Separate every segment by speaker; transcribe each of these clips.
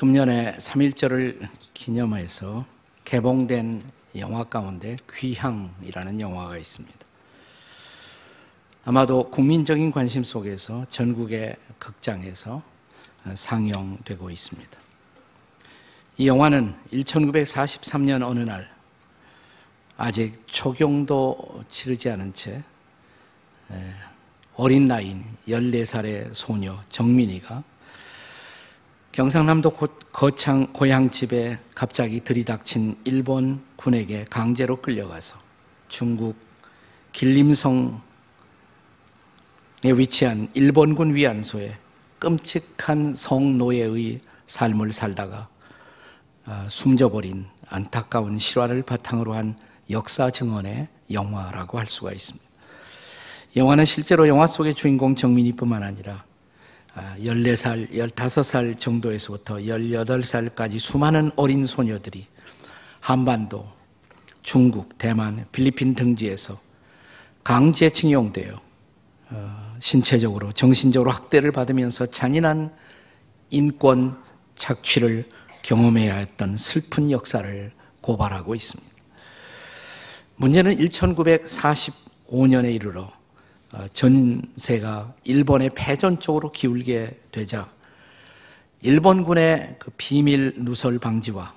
Speaker 1: 금년에 3.1절을 기념해서 개봉된 영화 가운데 귀향이라는 영화가 있습니다. 아마도 국민적인 관심 속에서 전국의 극장에서 상영되고 있습니다. 이 영화는 1943년 어느 날 아직 초경도 치르지 않은 채 어린 나이인 14살의 소녀 정민이가 경상남도 거창 고향집에 갑자기 들이닥친 일본 군에게 강제로 끌려가서 중국 길림성에 위치한 일본군 위안소에 끔찍한 성노예의 삶을 살다가 숨져버린 안타까운 실화를 바탕으로 한 역사 증언의 영화라고 할 수가 있습니다. 영화는 실제로 영화 속의 주인공 정민이뿐만 아니라 14살, 15살 정도에서부터 18살까지 수많은 어린 소녀들이 한반도, 중국, 대만, 필리핀 등지에서 강제징용되어 신체적으로, 정신적으로 학대를 받으면서 잔인한 인권 착취를 경험해야 했던 슬픈 역사를 고발하고 있습니다. 문제는 1945년에 이르러 전세가 일본의 패전 쪽으로 기울게 되자 일본군의 그 비밀 누설 방지와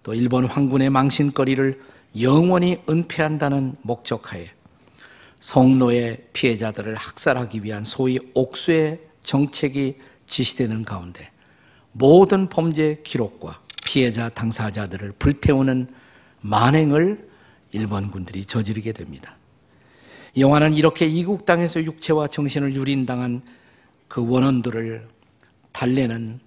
Speaker 1: 또 일본 황군의 망신거리를 영원히 은폐한다는 목적하에 성노예 피해자들을 학살하기 위한 소위 옥쇄 정책이 지시되는 가운데 모든 범죄 기록과 피해자 당사자들을 불태우는 만행을 일본군들이 저지르게 됩니다. 영화는 이렇게 이국 땅에서 육체와 정신을 유린당한 그 원혼들을 달래는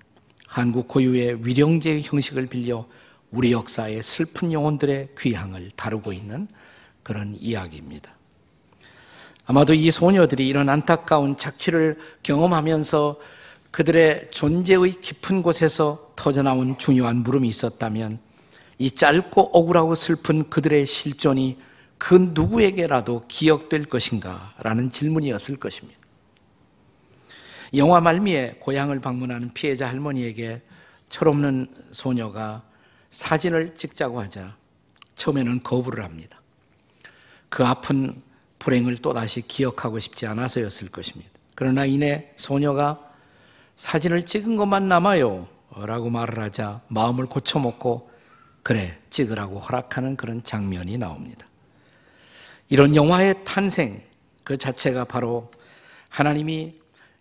Speaker 1: 한국 고유의 위령제의 형식을 빌려 우리 역사의 슬픈 영혼들의 귀향을 다루고 있는 그런 이야기입니다. 아마도 이 소녀들이 이런 안타까운 착취를 경험하면서 그들의 존재의 깊은 곳에서 터져나온 중요한 물음이 있었다면 이 짧고 억울하고 슬픈 그들의 실존이 그 누구에게라도 기억될 것인가 라는 질문이었을 것입니다. 영화 말미에 고향을 방문하는 피해자 할머니에게 철없는 소녀가 사진을 찍자고 하자 처음에는 거부를 합니다. 그 아픈 불행을 또다시 기억하고 싶지 않아서였을 것입니다. 그러나 이내 소녀가 사진을 찍은 것만 남아요 라고 말을 하자 마음을 고쳐먹고 그래 찍으라고 허락하는 그런 장면이 나옵니다. 이런 영화의 탄생 그 자체가 바로 하나님이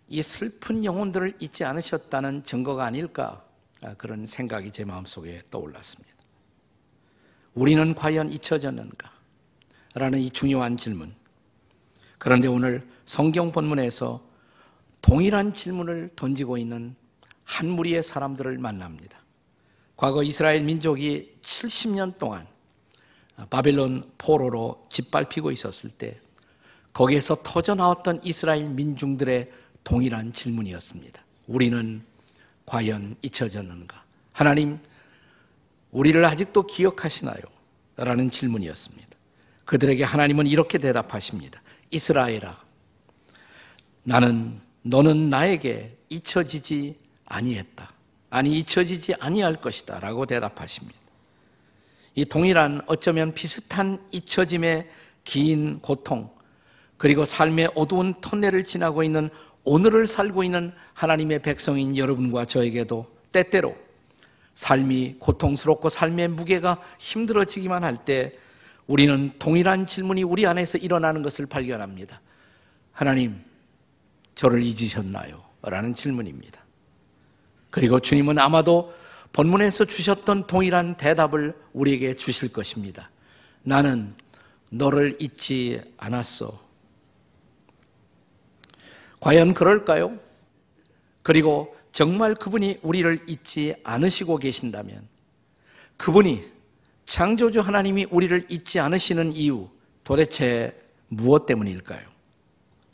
Speaker 1: 이 슬픈 영혼들을 잊지 않으셨다는 증거가 아닐까 그런 생각이 제 마음속에 떠올랐습니다. 우리는 과연 잊혀졌는가? 라는 이 중요한 질문. 그런데 오늘 성경 본문에서 동일한 질문을 던지고 있는 한 무리의 사람들을 만납니다. 과거 이스라엘 민족이 70년 동안 바벨론 포로로 짓밟히고 있었을 때 거기에서 터져나왔던 이스라엘 민중들의 동일한 질문이었습니다. 우리는 과연 잊혀졌는가? 하나님, 우리를 아직도 기억하시나요? 라는 질문이었습니다. 그들에게 하나님은 이렇게 대답하십니다. 이스라엘아, 너는 나에게 잊혀지지 아니했다. 아니 잊혀지지 아니할 것이다 라고 대답하십니다. 이 동일한 어쩌면 비슷한 잊혀짐의 긴 고통 그리고 삶의 어두운 터널을 지나고 있는 오늘을 살고 있는 하나님의 백성인 여러분과 저에게도 때때로 삶이 고통스럽고 삶의 무게가 힘들어지기만 할 때 우리는 동일한 질문이 우리 안에서 일어나는 것을 발견합니다. 하나님, 저를 잊으셨나요? 라는 질문입니다. 그리고 주님은 아마도 본문에서 주셨던 동일한 대답을 우리에게 주실 것입니다. 나는 너를 잊지 않았어. 과연 그럴까요? 그리고 정말 그분이 우리를 잊지 않으시고 계신다면 그분이 창조주 하나님이 우리를 잊지 않으시는 이유 도대체 무엇 때문일까요?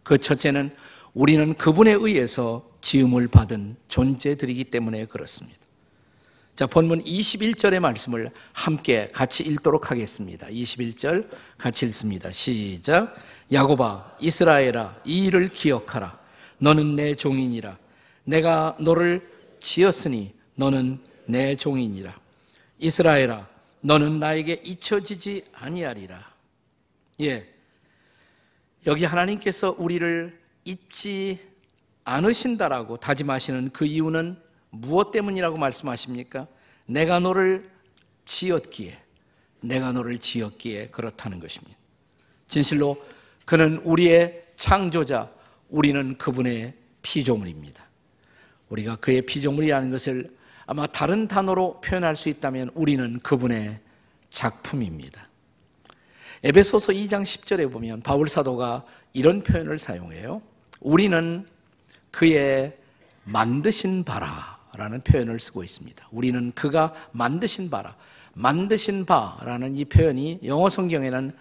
Speaker 1: 그 첫째는 우리는 그분에 의해서 지음을 받은 존재들이기 때문에 그렇습니다. 자, 본문 21절의 말씀을 함께 같이 읽도록 하겠습니다. 21절 같이 읽습니다. 시작. 야곱아, 이스라엘아, 이 일을 기억하라. 너는 내 종이니라. 내가 너를 지었으니 너는 내 종이니라. 이스라엘아, 너는 나에게 잊혀지지 아니하리라. 예, 여기 하나님께서 우리를 잊지 않으신다라고 다짐하시는 그 이유는 무엇 때문이라고 말씀하십니까? 내가 너를 지었기에 그렇다는 것입니다. 진실로 그는 우리의 창조자, 우리는 그분의 피조물입니다. 우리가 그의 피조물이라는 것을 아마 다른 단어로 표현할 수 있다면 우리는 그분의 작품입니다. 에베소서 2장 10절에 보면 바울 사도가 이런 표현을 사용해요. 우리는 그의 만드신 바라라는 표현을 쓰고 있습니다. 우리는 그가 만드신 바라는 이 표현이 영어 성경에는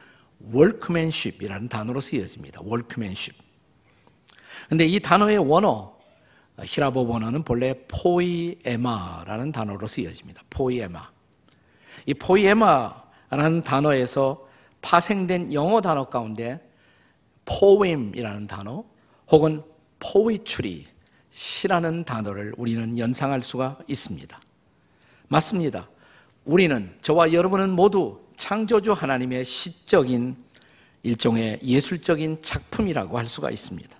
Speaker 1: workmanship이라는 단어로 쓰여집니다. workmanship. 근데 이 단어의 원어, 히라보 원어는 본래 포이에마라는 단어로 쓰여집니다. 포이에마. 이 포이에마라는 단어에서 파생된 영어 단어 가운데 poem이라는 단어 혹은 poetry, 시라는 단어를 우리는 연상할 수가 있습니다. 맞습니다. 우리는, 저와 여러분은 모두 창조주 하나님의 시적인 일종의 예술적인 작품이라고 할 수가 있습니다.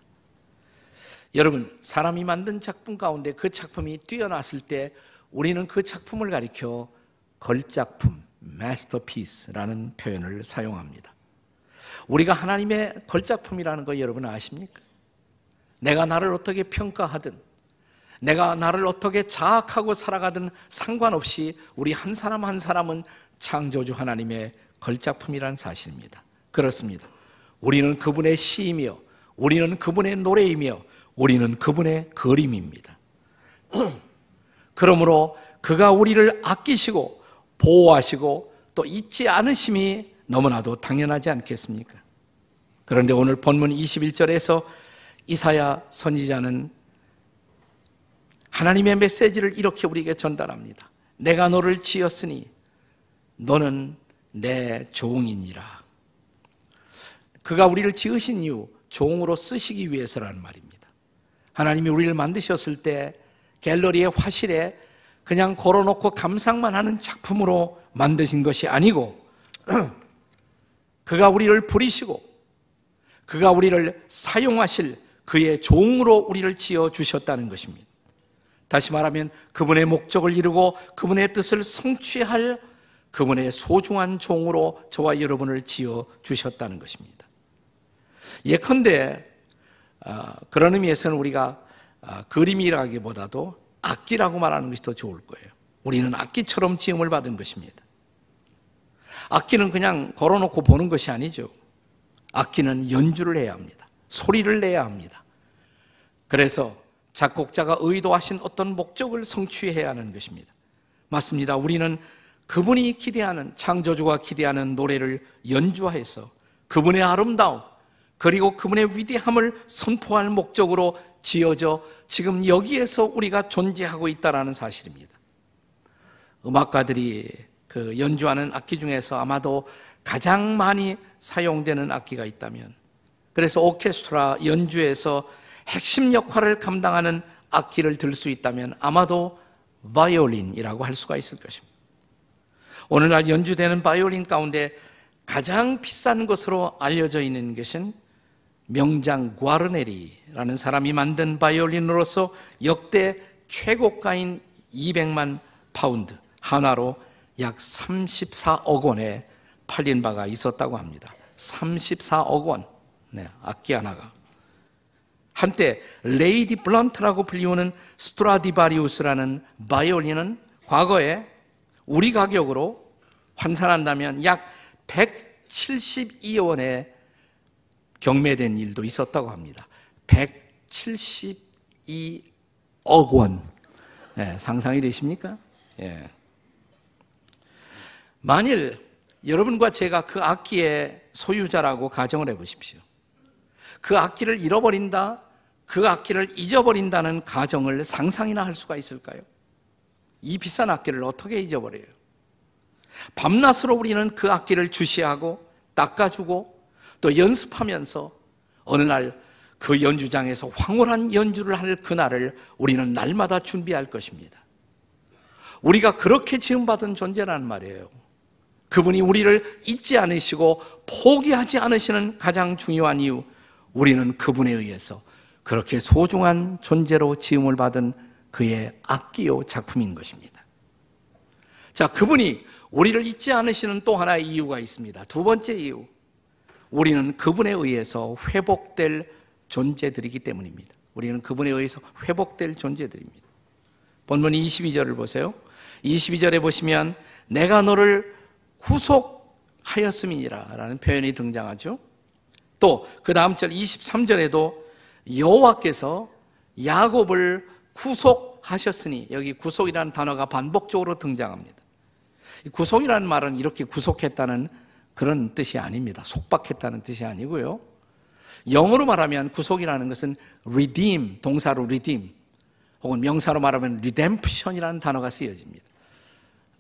Speaker 1: 여러분, 사람이 만든 작품 가운데 그 작품이 뛰어났을 때 우리는 그 작품을 가리켜 걸작품, masterpiece라는 표현을 사용합니다. 우리가 하나님의 걸작품이라는 거 여러분 아십니까? 내가 나를 어떻게 평가하든, 내가 나를 어떻게 자학하고 살아가든 상관없이 우리 한 사람 한 사람은 창조주 하나님의 걸작품이라는 사실입니다. 그렇습니다. 우리는 그분의 시이며, 우리는 그분의 노래이며, 우리는 그분의 그림입니다. 그러므로 그가 우리를 아끼시고 보호하시고 또 잊지 않으심이 너무나도 당연하지 않겠습니까? 그런데 오늘 본문 21절에서 이사야 선지자는 하나님의 메시지를 이렇게 우리에게 전달합니다. 내가 너를 지었으니 너는 내 종이니라. 그가 우리를 지으신 이유, 종으로 쓰시기 위해서라는 말입니다. 하나님이 우리를 만드셨을 때 갤러리의 화실에 그냥 걸어놓고 감상만 하는 작품으로 만드신 것이 아니고 그가 우리를 부리시고 그가 우리를 사용하실 그의 종으로 우리를 지어주셨다는 것입니다. 다시 말하면 그분의 목적을 이루고 그분의 뜻을 성취할 그분의 소중한 종으로 저와 여러분을 지어주셨다는 것입니다. 예컨대 그런 의미에서는 우리가 그림이라기보다도 악기라고 말하는 것이 더 좋을 거예요. 우리는 악기처럼 지음을 받은 것입니다. 악기는 그냥 걸어놓고 보는 것이 아니죠. 악기는 연주를 해야 합니다. 소리를 내야 합니다. 그래서 작곡자가 의도하신 어떤 목적을 성취해야 하는 것입니다. 맞습니다. 우리는 그분이 기대하는, 창조주가 기대하는 노래를 연주해서 그분의 아름다움 그리고 그분의 위대함을 선포할 목적으로 지어져 지금 여기에서 우리가 존재하고 있다는 사실입니다. 음악가들이 그 연주하는 악기 중에서 아마도 가장 많이 사용되는 악기가 있다면, 그래서 오케스트라 연주에서 핵심 역할을 감당하는 악기를 들 수 있다면 아마도 바이올린이라고 할 수가 있을 것입니다. 오늘날 연주되는 바이올린 가운데 가장 비싼 것으로 알려져 있는 것은 명장 과르네리라는 사람이 만든 바이올린으로서 역대 최고가인 200만 파운드, 하나로 약 34억 원에 팔린 바가 있었다고 합니다. 34억 원, 악기 하나가. 한때 레이디 블런트라고 불리우는 스트라디바리우스라는 바이올린은 과거에 우리 가격으로 환산한다면 약 172억 원에 경매된 일도 있었다고 합니다. 172억 원. 상상이 되십니까? 만일 여러분과 제가 그 악기의 소유자라고 가정을 해보십시오. 그 악기를 잃어버린다, 그 악기를 잊어버린다는 가정을 상상이나 할 수가 있을까요? 이 비싼 악기를 어떻게 잊어버려요? 밤낮으로 우리는 그 악기를 주시하고 닦아주고 또 연습하면서 어느 날 그 연주장에서 황홀한 연주를 할 그날을 우리는 날마다 준비할 것입니다. 우리가 그렇게 지음받은 존재라는 말이에요. 그분이 우리를 잊지 않으시고 포기하지 않으시는 가장 중요한 이유, 우리는 그분에 의해서 그렇게 소중한 존재로 지음을 받은 그의 악기요 작품인 것입니다. 자, 그분이 우리를 잊지 않으시는 또 하나의 이유가 있습니다. 두 번째 이유, 우리는 그분에 의해서 회복될 존재들이기 때문입니다. 우리는 그분에 의해서 회복될 존재들입니다. 본문 22절을 보세요. 22절에 보시면 내가 너를 구속하였음이니라 라는 표현이 등장하죠. 또 그 다음 절 23절에도 여호와께서 야곱을 구속하셨으니, 여기 구속이라는 단어가 반복적으로 등장합니다. 구속이라는 말은 이렇게 구속했다는 그런 뜻이 아닙니다. 속박했다는 뜻이 아니고요. 영어로 말하면 구속이라는 것은 redeem, 동사로 redeem, 혹은 명사로 말하면 redemption이라는 단어가 쓰여집니다.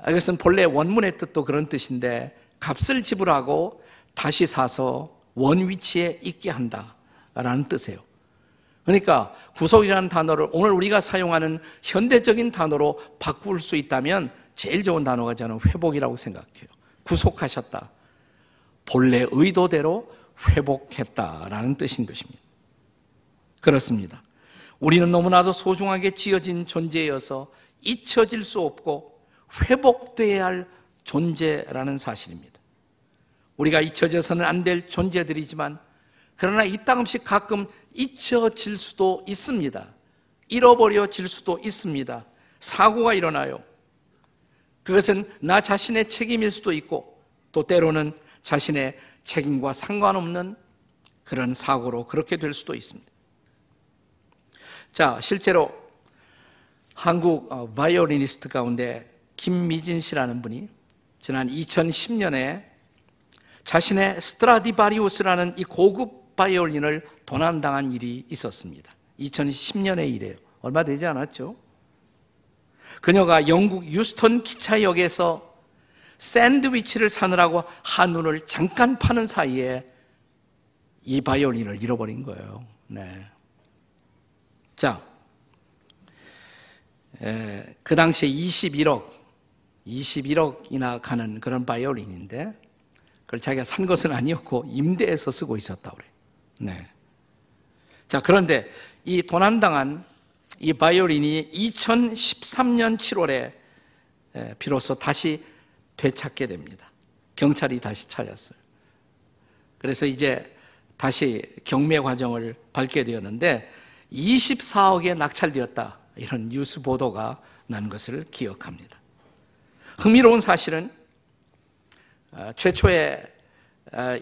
Speaker 1: 이것은 본래 원문의 뜻도 그런 뜻인데, 값을 지불하고 다시 사서 원 위치에 있게 한다라는 뜻이에요. 그러니까 구속이라는 단어를 오늘 우리가 사용하는 현대적인 단어로 바꿀 수 있다면 제일 좋은 단어가 저는 회복이라고 생각해요. 구속하셨다, 본래 의도대로 회복했다라는 뜻인 것입니다. 그렇습니다. 우리는 너무나도 소중하게 지어진 존재여서 잊혀질 수 없고 회복되어야 할 존재라는 사실입니다. 우리가 잊혀져서는 안 될 존재들이지만, 그러나 이따금씩 가끔 잊혀질 수도 있습니다. 잃어버려질 수도 있습니다. 사고가 일어나요. 그것은 나 자신의 책임일 수도 있고, 또 때로는 자신의 책임과 상관없는 그런 사고로 그렇게 될 수도 있습니다. 자, 실제로 한국 바이올리니스트 가운데 김미진 씨라는 분이 지난 2010년에 자신의 스트라디바리우스라는 이 고급 바이올린을 도난당한 일이 있었습니다. 2010년의 일이에요. 얼마 되지 않았죠? 그녀가 영국 유스턴 기차역에서 샌드위치를 사느라고 한눈을 잠깐 파는 사이에 이 바이올린을 잃어버린 거예요. 네. 자, 그 당시에 21억이나 가는 그런 바이올린인데, 그걸 자기가 산 것은 아니었고 임대해서 쓰고 있었다고 그래요. 네. 자, 그런데 이 도난당한 이 바이올린이 2013년 7월에 비로소 다시 되찾게 됩니다. 경찰이 다시 찾았어요. 그래서 이제 다시 경매 과정을 밟게 되었는데 24억에 낙찰되었다, 이런 뉴스 보도가 난 것을 기억합니다. 흥미로운 사실은 최초에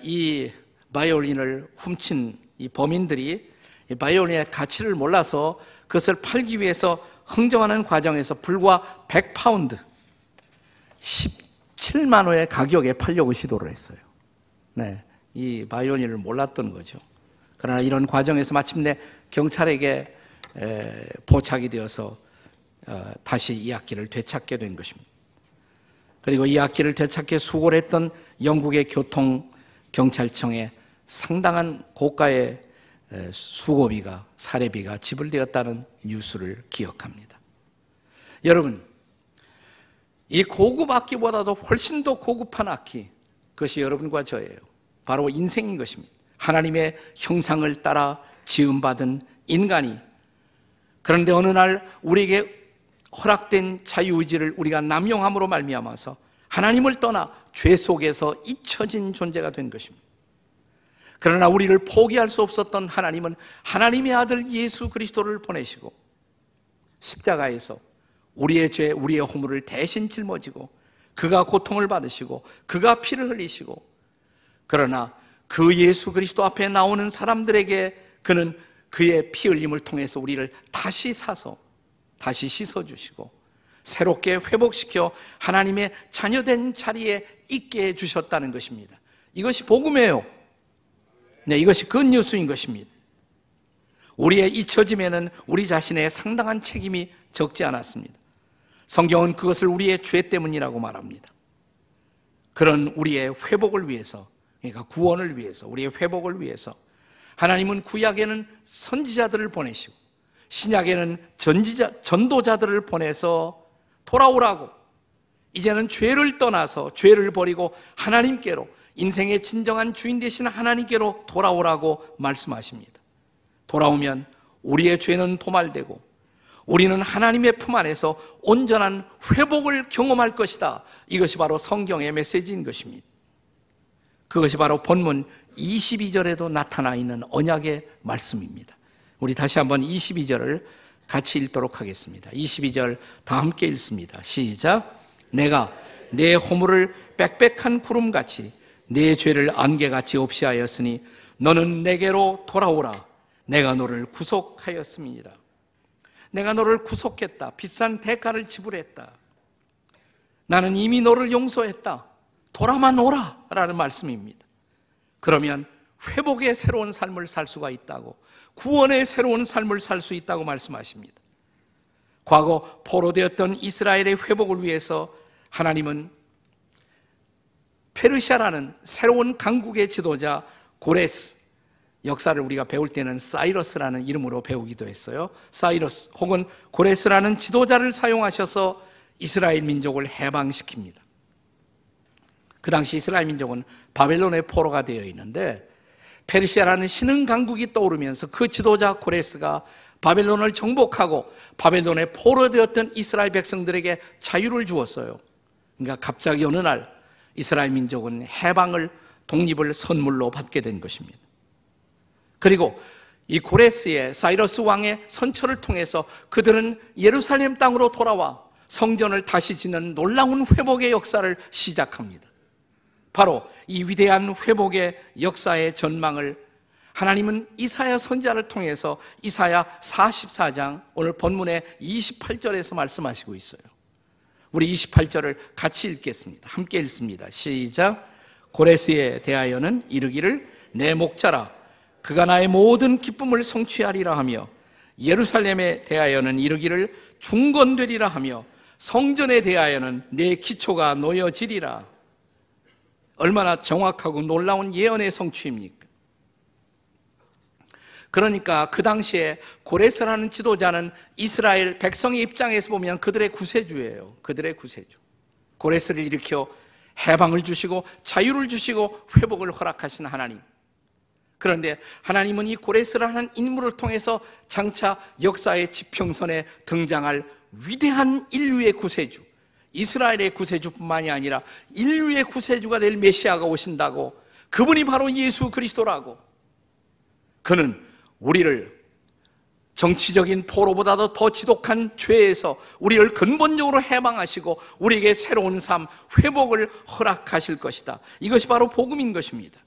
Speaker 1: 이 바이올린을 훔친 이 범인들이 이 바이올린의 가치를 몰라서 그것을 팔기 위해서 흥정하는 과정에서 불과 100파운드, 17만 원의 가격에 팔려고 시도를 했어요. 네, 이 바이올린을 몰랐던 거죠. 그러나 이런 과정에서 마침내 경찰에게 포착이 되어서 다시 이 악기를 되찾게 된 것입니다. 그리고 이 악기를 되찾게 수고를 했던 영국의 교통경찰청에 상당한 고가의 수고비가, 사례비가 지불되었다는 뉴스를 기억합니다. 여러분, 이 고급 악기보다도 훨씬 더 고급한 악기, 그것이 여러분과 저예요. 바로 인생인 것입니다. 하나님의 형상을 따라 지음받은 인간이, 그런데 어느 날 우리에게 허락된 자유의지를 우리가 남용함으로 말미암아서 하나님을 떠나 죄 속에서 잊혀진 존재가 된 것입니다. 그러나 우리를 포기할 수 없었던 하나님은 하나님의 아들 예수 그리스도를 보내시고 십자가에서 우리의 죄, 우리의 허물을 대신 짊어지고 그가 고통을 받으시고 그가 피를 흘리시고, 그러나 그 예수 그리스도 앞에 나오는 사람들에게 그는 그의 피 흘림을 통해서 우리를 다시 사서 다시 씻어주시고 새롭게 회복시켜 하나님의 자녀된 자리에 있게 해주셨다는 것입니다. 이것이 복음이에요. 네, 이것이 굿뉴스인 것입니다. 우리의 잊혀짐에는 우리 자신의 상당한 책임이 적지 않았습니다. 성경은 그것을 우리의 죄 때문이라고 말합니다. 그런 우리의 회복을 위해서, 그러니까 구원을 위해서, 우리의 회복을 위해서 하나님은 구약에는 선지자들을 보내시고 신약에는 전도자들을 보내서 돌아오라고, 이제는 죄를 떠나서 죄를 버리고 하나님께로, 인생의 진정한 주인 되신 하나님께로 돌아오라고 말씀하십니다. 돌아오면 우리의 죄는 도말되고 우리는 하나님의 품 안에서 온전한 회복을 경험할 것이다. 이것이 바로 성경의 메시지인 것입니다. 그것이 바로 본문 22절에도 나타나 있는 언약의 말씀입니다. 우리 다시 한번 22절을 같이 읽도록 하겠습니다. 22절 다 함께 읽습니다. 시작. 내가 내 허물을 빽빽한 구름같이 내 죄를 안개같이 없이 하였으니 너는 내게로 돌아오라. 내가 너를 구속하였음이니라. 내가 너를 구속했다. 비싼 대가를 지불했다. 나는 이미 너를 용서했다. 돌아만 오라 라는 말씀입니다. 그러면 회복의 새로운 삶을 살 수가 있다고, 구원의 새로운 삶을 살 수 있다고 말씀하십니다. 과거 포로되었던 이스라엘의 회복을 위해서 하나님은 페르시아라는 새로운 강국의 지도자 고레스, 역사를 우리가 배울 때는 사이러스라는 이름으로 배우기도 했어요. 사이러스 혹은 고레스라는 지도자를 사용하셔서 이스라엘 민족을 해방시킵니다. 그 당시 이스라엘 민족은 바벨론의 포로가 되어 있는데 페르시아라는 신흥 강국이 떠오르면서 그 지도자 고레스가 바벨론을 정복하고 바벨론에 포로되었던 이스라엘 백성들에게 자유를 주었어요. 그러니까 갑자기 어느 날 이스라엘 민족은 해방을, 독립을 선물로 받게 된 것입니다. 그리고 이 고레스의, 사이러스 왕의 선처를 통해서 그들은 예루살렘 땅으로 돌아와 성전을 다시 짓는 놀라운 회복의 역사를 시작합니다. 바로 이 위대한 회복의 역사의 전망을 하나님은 이사야 선지자를 통해서 이사야 44장 오늘 본문의 28절에서 말씀하시고 있어요. 우리 28절을 같이 읽겠습니다. 함께 읽습니다. 시작. 고레스에 대하여는 이르기를 내 목자라, 그가 나의 모든 기쁨을 성취하리라 하며, 예루살렘에 대하여는 이르기를 중건되리라 하며, 성전에 대하여는 내 기초가 놓여지리라. 얼마나 정확하고 놀라운 예언의 성취입니까? 그러니까 그 당시에 고레스라는 지도자는 이스라엘 백성의 입장에서 보면 그들의 구세주예요. 그들의 구세주. 고레스를 일으켜 해방을 주시고 자유를 주시고 회복을 허락하신 하나님. 그런데 하나님은 이 고레스라는 인물을 통해서 장차 역사의 지평선에 등장할 위대한 인류의 구세주, 이스라엘의 구세주뿐만이 아니라 인류의 구세주가 될 메시아가 오신다고, 그분이 바로 예수 그리스도라고, 그는 우리를 정치적인 포로보다도 더 지독한 죄에서 우리를 근본적으로 해방하시고 우리에게 새로운 삶, 회복을 허락하실 것이다. 이것이 바로 복음인 것입니다.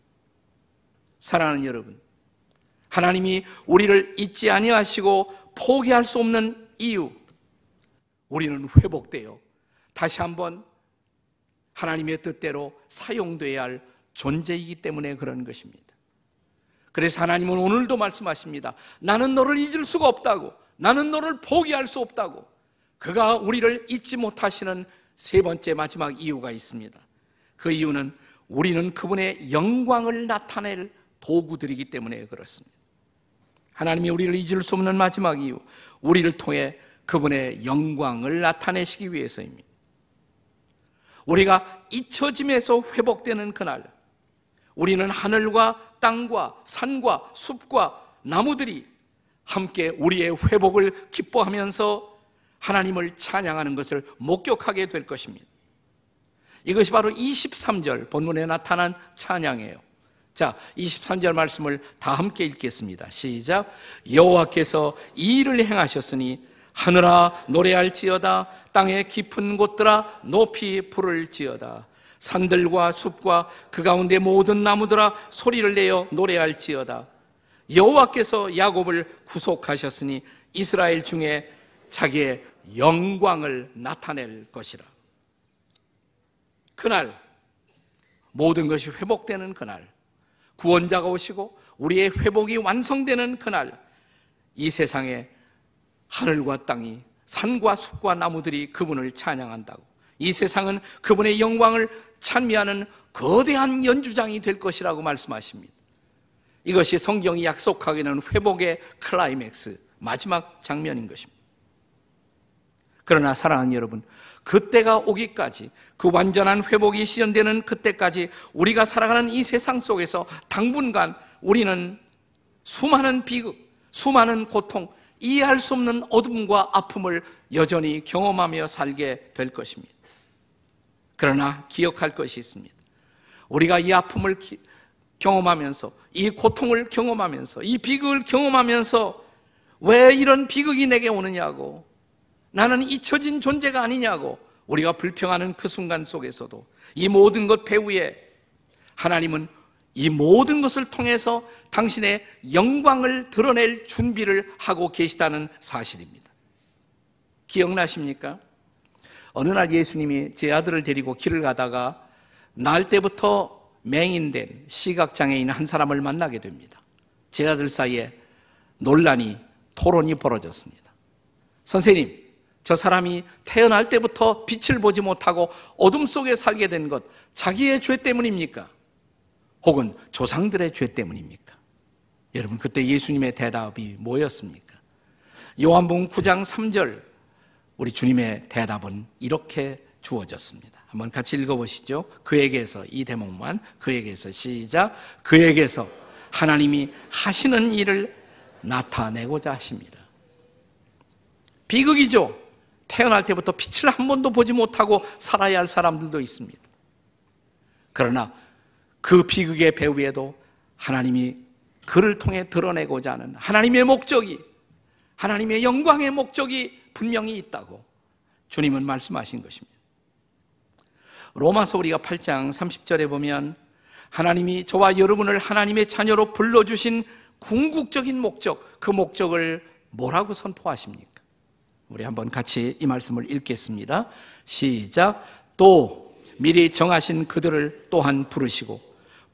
Speaker 1: 사랑하는 여러분, 하나님이 우리를 잊지 아니하시고 포기할 수 없는 이유, 우리는 회복되어 다시 한번 하나님의 뜻대로 사용되어야 할 존재이기 때문에 그런 것입니다. 그래서 하나님은 오늘도 말씀하십니다. 나는 너를 잊을 수가 없다고, 나는 너를 포기할 수 없다고. 그가 우리를 잊지 못하시는 세 번째 마지막 이유가 있습니다. 그 이유는 우리는 그분의 영광을 나타낼 도구들이기 때문에 그렇습니다. 하나님이 우리를 잊을 수 없는 마지막 이유, 우리를 통해 그분의 영광을 나타내시기 위해서입니다. 우리가 잊혀짐에서 회복되는 그날, 우리는 하늘과 땅과 산과 숲과 나무들이 함께 우리의 회복을 기뻐하면서 하나님을 찬양하는 것을 목격하게 될 것입니다. 이것이 바로 23절 본문에 나타난 찬양이에요. 자, 23절 말씀을 다 함께 읽겠습니다. 시작. 여호와께서 이 일을 행하셨으니 하늘아 노래할지어다, 땅의 깊은 곳들아 높이 부를지어다. 산들과 숲과 그 가운데 모든 나무들아 소리를 내어 노래할지어다. 여호와께서 야곱을 구속하셨으니 이스라엘 중에 자기의 영광을 나타낼 것이라. 그날 모든 것이 회복되는 그날, 구원자가 오시고 우리의 회복이 완성되는 그날, 이 세상에 하늘과 땅이, 산과 숲과 나무들이 그분을 찬양한다고, 이 세상은 그분의 영광을 찬미하는 거대한 연주장이 될 것이라고 말씀하십니다. 이것이 성경이 약속하게 되는 회복의 클라이맥스, 마지막 장면인 것입니다. 그러나 사랑하는 여러분, 그때가 오기까지, 그 완전한 회복이 실현되는 그때까지 우리가 살아가는 이 세상 속에서 당분간 우리는 수많은 비극, 수많은 고통, 이해할 수 없는 어둠과 아픔을 여전히 경험하며 살게 될 것입니다. 그러나 기억할 것이 있습니다. 우리가 이 아픔을 경험하면서, 이 고통을 경험하면서, 이 비극을 경험하면서 왜 이런 비극이 내게 오느냐고, 나는 잊혀진 존재가 아니냐고 우리가 불평하는 그 순간 속에서도 이 모든 것 배후에 하나님은 이 모든 것을 통해서 당신의 영광을 드러낼 준비를 하고 계시다는 사실입니다. 기억나십니까? 어느 날 예수님이 제 아들을 데리고 길을 가다가 날 때부터 맹인된 시각장애인 한 사람을 만나게 됩니다. 제 아들 사이에 논란이, 토론이 벌어졌습니다. 선생님, 저 사람이 태어날 때부터 빛을 보지 못하고 어둠 속에 살게 된 것 자기의 죄 때문입니까? 혹은 조상들의 죄 때문입니까? 여러분, 그때 예수님의 대답이 뭐였습니까? 요한복음 9장 3절, 우리 주님의 대답은 이렇게 주어졌습니다. 한번 같이 읽어보시죠. 그에게서, 이 대목만, 그에게서, 시작. 그에게서 하나님이 하시는 일을 나타내고자 하십니다. 비극이죠. 태어날 때부터 빛을 한 번도 보지 못하고 살아야 할 사람들도 있습니다. 그러나 그 비극의 배후에도 하나님이 그를 통해 드러내고자 하는 하나님의 목적이, 하나님의 영광의 목적이 분명히 있다고 주님은 말씀하신 것입니다. 로마서 우리가 8장 30절에 보면 하나님이 저와 여러분을 하나님의 자녀로 불러주신 궁극적인 목적, 그 목적을 뭐라고 선포하십니까? 우리 한번 같이 이 말씀을 읽겠습니다. 시작. 또 미리 정하신 그들을 또한 부르시고,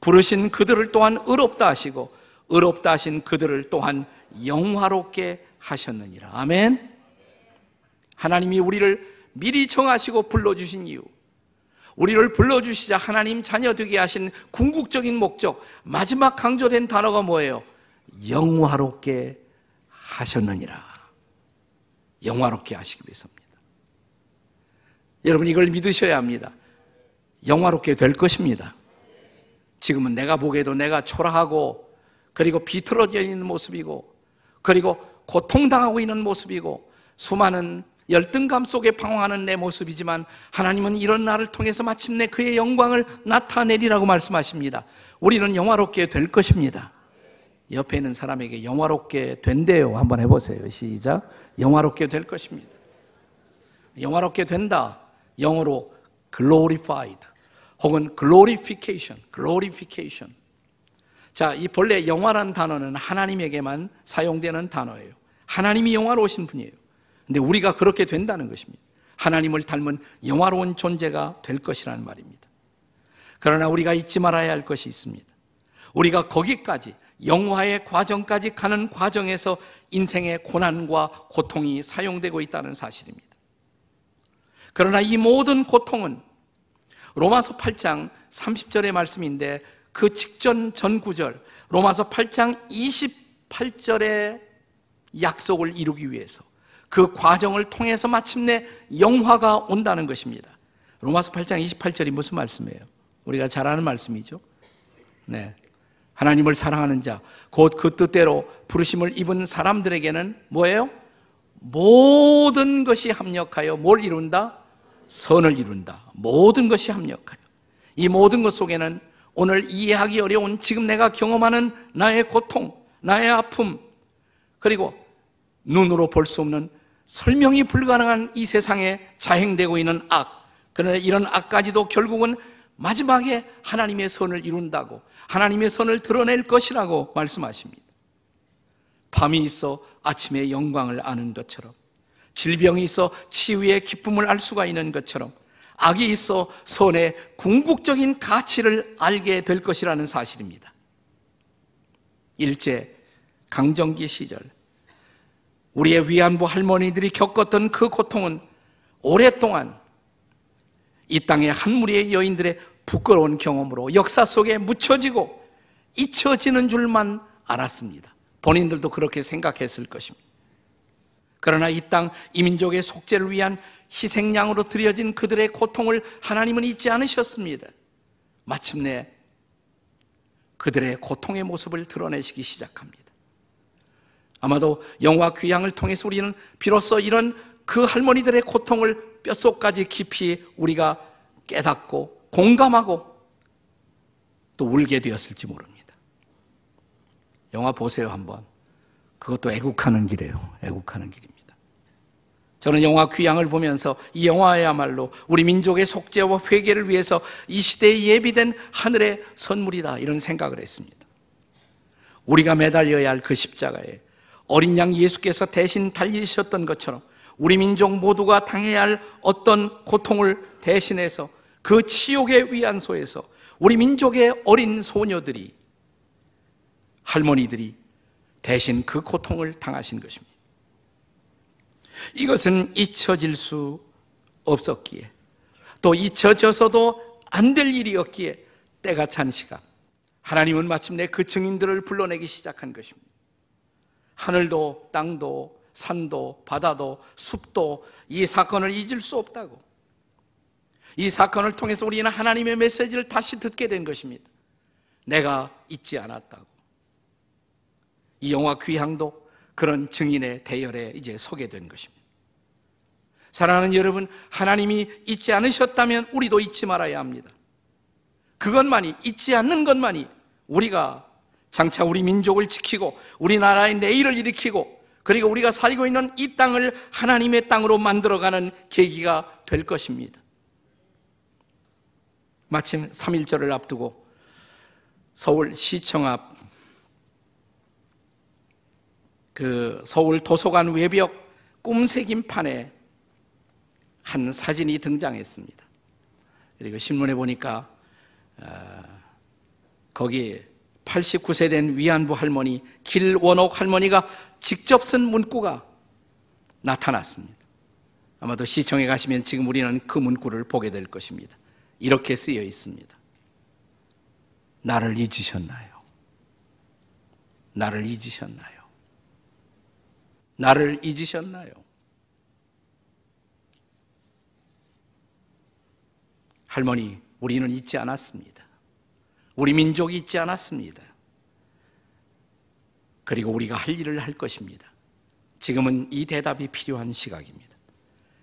Speaker 1: 부르신 그들을 또한 의롭다 하시고, 의롭다 하신 그들을 또한 영화롭게 하셨느니라. 아멘. 하나님이 우리를 미리 정하시고 불러주신 이유, 우리를 불러주시자 하나님 자녀 되게 하신 궁극적인 목적, 마지막 강조된 단어가 뭐예요? 영화롭게 하셨느니라. 영화롭게 하시기 위해서입니다. 여러분, 이걸 믿으셔야 합니다. 영화롭게 될 것입니다. 지금은 내가 보기에도 내가 초라하고, 그리고 비틀어져 있는 모습이고, 그리고 고통당하고 있는 모습이고, 수많은 열등감 속에 방황하는 내 모습이지만 하나님은 이런 나를 통해서 마침내 그의 영광을 나타내리라고 말씀하십니다. 우리는 영화롭게 될 것입니다. 옆에 있는 사람에게 영화롭게 된대요. 한번 해보세요. 시작. 영화롭게 될 것입니다. 영화롭게 된다. 영어로 glorified 혹은 glorification. 자, 이 본래 영화라는 단어는 하나님에게만 사용되는 단어예요. 하나님이 영화로우신 분이에요. 근데 우리가 그렇게 된다는 것입니다. 하나님을 닮은 영화로운 존재가 될 것이라는 말입니다. 그러나 우리가 잊지 말아야 할 것이 있습니다. 우리가 거기까지, 영화의 과정까지 가는 과정에서 인생의 고난과 고통이 사용되고 있다는 사실입니다. 그러나 이 모든 고통은 로마서 8장 30절의 말씀인데 그 직전 전 구절, 로마서 8장 28절의 약속을 이루기 위해서 그 과정을 통해서 마침내 영화가 온다는 것입니다. 로마서 8장 28절이 무슨 말씀이에요? 우리가 잘 아는 말씀이죠. 네. 하나님을 사랑하는 자, 곧 그 뜻대로 부르심을 입은 사람들에게는 뭐예요? 모든 것이 합력하여 뭘 이룬다? 선을 이룬다. 모든 것이 합력하여. 이 모든 것 속에는 오늘 이해하기 어려운 지금 내가 경험하는 나의 고통, 나의 아픔, 그리고 눈으로 볼 수 없는 설명이 불가능한 이 세상에 자행되고 있는 악, 그러나 이런 악까지도 결국은 마지막에 하나님의 선을 이룬다고, 하나님의 선을 드러낼 것이라고 말씀하십니다. 밤이 있어 아침의 영광을 아는 것처럼, 질병이 있어 치유의 기쁨을 알 수가 있는 것처럼, 악이 있어 선의 궁극적인 가치를 알게 될 것이라는 사실입니다. 일제 강점기 시절 우리의 위안부 할머니들이 겪었던 그 고통은 오랫동안 이 땅의 한 무리의 여인들의 부끄러운 경험으로 역사 속에 묻혀지고 잊혀지는 줄만 알았습니다. 본인들도 그렇게 생각했을 것입니다. 그러나 이 땅 이민족의 속죄를 위한 희생양으로 드려진 그들의 고통을 하나님은 잊지 않으셨습니다. 마침내 그들의 고통의 모습을 드러내시기 시작합니다. 아마도 영화 귀향을 통해서 우리는 비로소 이런 그 할머니들의 고통을 뼛속까지 깊이 우리가 깨닫고 공감하고 또 울게 되었을지 모릅니다. 영화 보세요 한번. 그것도 애국하는 길이에요. 애국하는 길입니다. 저는 영화 귀향을 보면서 이 영화야말로 우리 민족의 속죄와 회개를 위해서 이 시대에 예비된 하늘의 선물이다, 이런 생각을 했습니다. 우리가 매달려야 할 그 십자가에 어린 양 예수께서 대신 달리셨던 것처럼 우리 민족 모두가 당해야 할 어떤 고통을 대신해서 그 치욕의 위안소에서 우리 민족의 어린 소녀들이, 할머니들이 대신 그 고통을 당하신 것입니다. 이것은 잊혀질 수 없었기에, 또 잊혀져서도 안 될 일이었기에 때가 찬 시각 하나님은 마침내 그 증인들을 불러내기 시작한 것입니다. 하늘도 땅도 산도 바다도 숲도 이 사건을 잊을 수 없다고, 이 사건을 통해서 우리는 하나님의 메시지를 다시 듣게 된 것입니다. 내가 잊지 않았다고. 이 영화 귀향도 그런 증인의 대열에 이제 서게 된 것입니다. 사랑하는 여러분, 하나님이 잊지 않으셨다면 우리도 잊지 말아야 합니다. 그것만이, 잊지 않는 것만이 우리가 장차 우리 민족을 지키고 우리나라의 내일을 일으키고 그리고 우리가 살고 있는 이 땅을 하나님의 땅으로 만들어가는 계기가 될 것입니다. 마침 3.1절을 앞두고 서울시청 앞 그 서울 도서관 외벽 꿈새김판에 한 사진이 등장했습니다. 그리고 신문에 보니까 거기 89세 된 위안부 할머니 길원옥 할머니가 직접 쓴 문구가 나타났습니다. 아마도 시청에 가시면 지금 우리는 그 문구를 보게 될 것입니다. 이렇게 쓰여 있습니다. 나를 잊으셨나요? 나를 잊으셨나요? 나를 잊으셨나요? 할머니, 우리는 잊지 않았습니다. 우리 민족이 잊지 않았습니다. 그리고 우리가 할 일을 할 것입니다. 지금은 이 대답이 필요한 시각입니다.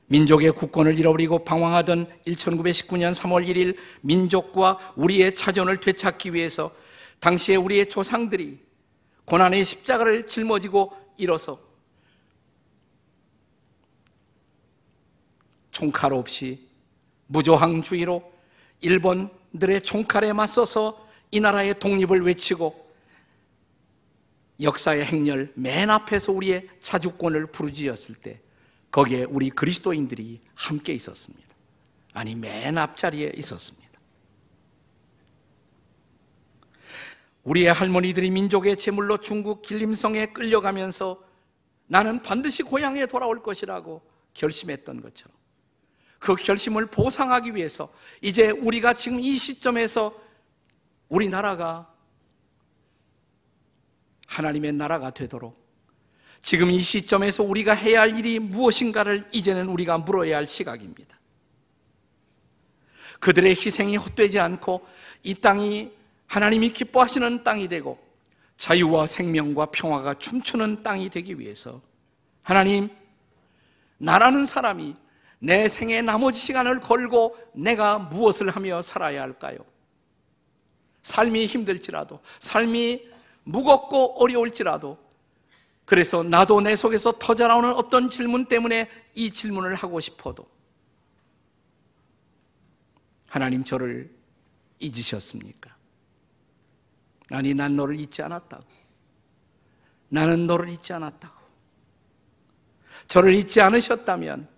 Speaker 1: 민족의 국권을 잃어버리고 방황하던 1919년 3월 1일 민족과 우리의 자존을 되찾기 위해서 당시에 우리의 조상들이 고난의 십자가를 짊어지고 일어서 총칼 없이 무조항주의로 일본들의 총칼에 맞서서 이 나라의 독립을 외치고 역사의 행렬 맨 앞에서 우리의 자주권을 부르짖었을 때 거기에 우리 그리스도인들이 함께 있었습니다. 아니, 맨 앞자리에 있었습니다. 우리의 할머니들이 민족의 제물로 중국 길림성에 끌려가면서 나는 반드시 고향에 돌아올 것이라고 결심했던 것처럼 그 결심을 보상하기 위해서 이제 우리가 지금 이 시점에서 우리나라가 하나님의 나라가 되도록 지금 이 시점에서 우리가 해야 할 일이 무엇인가를 이제는 우리가 물어야 할 시각입니다. 그들의 희생이 헛되지 않고 이 땅이 하나님이 기뻐하시는 땅이 되고 자유와 생명과 평화가 춤추는 땅이 되기 위해서 하나님, 나라는 사람이 내 생의 나머지 시간을 걸고 내가 무엇을 하며 살아야 할까요? 삶이 힘들지라도, 삶이 무겁고 어려울지라도, 그래서 나도 내 속에서 터져나오는 어떤 질문 때문에 이 질문을 하고 싶어도 하나님, 저를 잊으셨습니까? 아니, 난 너를 잊지 않았다고. 나는 너를 잊지 않았다고. 저를 잊지 않으셨다면,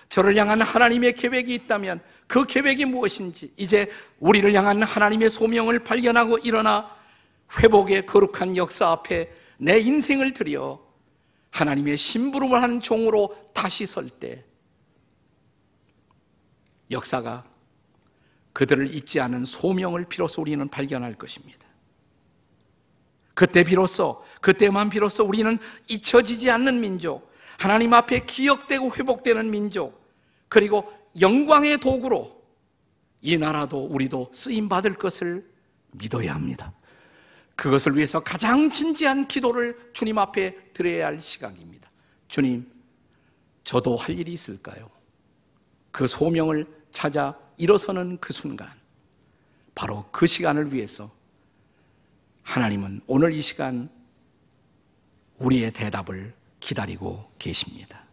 Speaker 1: 저를 향한 하나님의 계획이 있다면 그 계획이 무엇인지 이제 우리를 향한 하나님의 소명을 발견하고 일어나 회복의 거룩한 역사 앞에 내 인생을 들여 하나님의 심부름을 하는 종으로 다시 설 때 역사가 그들을 잊지 않은 소명을 비로소 우리는 발견할 것입니다. 그때만 비로소 우리는 잊혀지지 않는 민족, 하나님 앞에 기억되고 회복되는 민족, 그리고 영광의 도구로 이 나라도 우리도 쓰임받을 것을 믿어야 합니다. 그것을 위해서 가장 진지한 기도를 주님 앞에 드려야 할 시각입니다. 주님, 저도 할 일이 있을까요? 그 소명을 찾아 일어서는 그 순간, 바로 그 시간을 위해서 하나님은 오늘 이 시간 우리의 대답을 기다리고 계십니다.